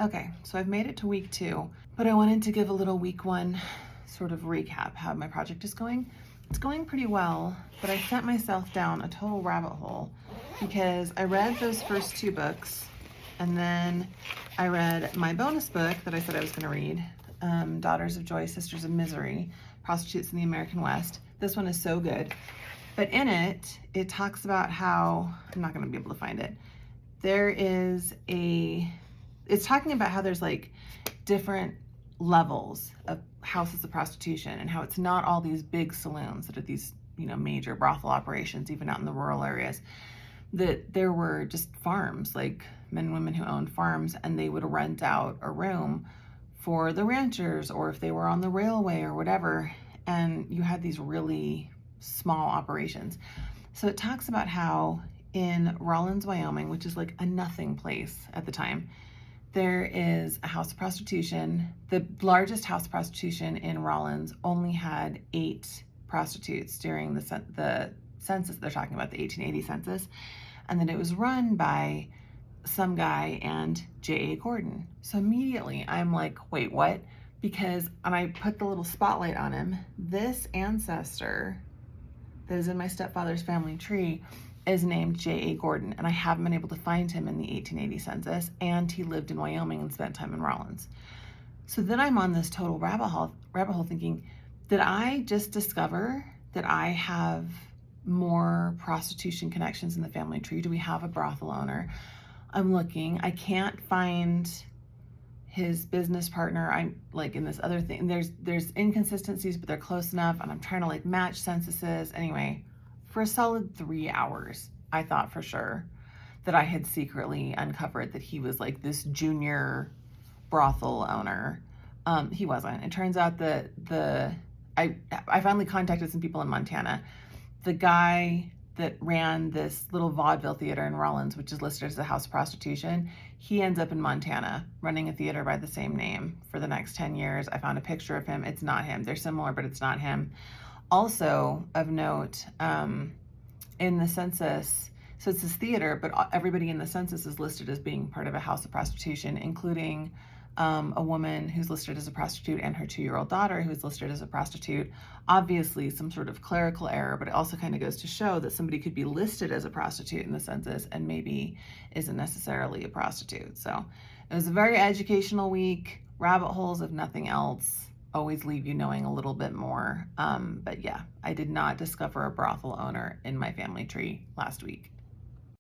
Okay, so I've made it to week 2, but I wanted to give a little week 1 sort of recap how my project is going. It's going pretty well, but I sent myself down a total rabbit hole because I read those first 2 books, and then I read my bonus book that I said I was going to read, Daughters of Joy, Sisters of Misery, Prostitutes in the American West. This one is so good. But in it, it talks about how, I'm not going to be able to find it, it's talking about how there's like different levels of houses of prostitution and how it's not all these big saloons that are these, major brothel operations, even out in the rural areas, that there were just farms, like men and women who owned farms, and they would rent out a room for the ranchers, or if they were on the railway or whatever, and you had these really small operations. So it talks about how in Rawlins, Wyoming, which is like a nothing place at the time, there is a house of prostitution. The largest house of prostitution in Rawlins only had 8 prostitutes during the census they're talking about, the 1880 census, and then it was run by some guy and J.A. Gordon. So immediately I'm like, wait, what? Because, and I put the little spotlight on him, this ancestor that is in my stepfather's family tree is named J.A. Gordon, and I haven't been able to find him in the 1880 census, and he lived in Wyoming and spent time in Rawlins. So then I'm on this total rabbit hole thinking, did I just discover that I have more prostitution connections in the family tree? Do we have a brothel owner? I'm looking, I can't find his business partner. I'm like in this other thing, there's inconsistencies, but they're close enough, and I'm trying to like match censuses. Anyway, for a solid 3 hours, I thought for sure that I had secretly uncovered that he was like this junior brothel owner. He wasn't. It turns out that I finally contacted some people in Montana. The guy that ran this little vaudeville theater in Rawlins, which is listed as a house of prostitution, he ends up in Montana running a theater by the same name for the next 10 years. I found a picture of him. It's not him. They're similar, but it's not him. Also of note, in the census, so it's this theater, but everybody in the census is listed as being part of a house of prostitution, including a woman who's listed as a prostitute and her 2-year-old daughter who's listed as a prostitute. Obviously some sort of clerical error, but it also kind of goes to show that somebody could be listed as a prostitute in the census and maybe isn't necessarily a prostitute. So it was a very educational week. Rabbit holes, if nothing else, always leave you knowing a little bit more. But yeah, I did not discover a brothel owner in my family tree last week.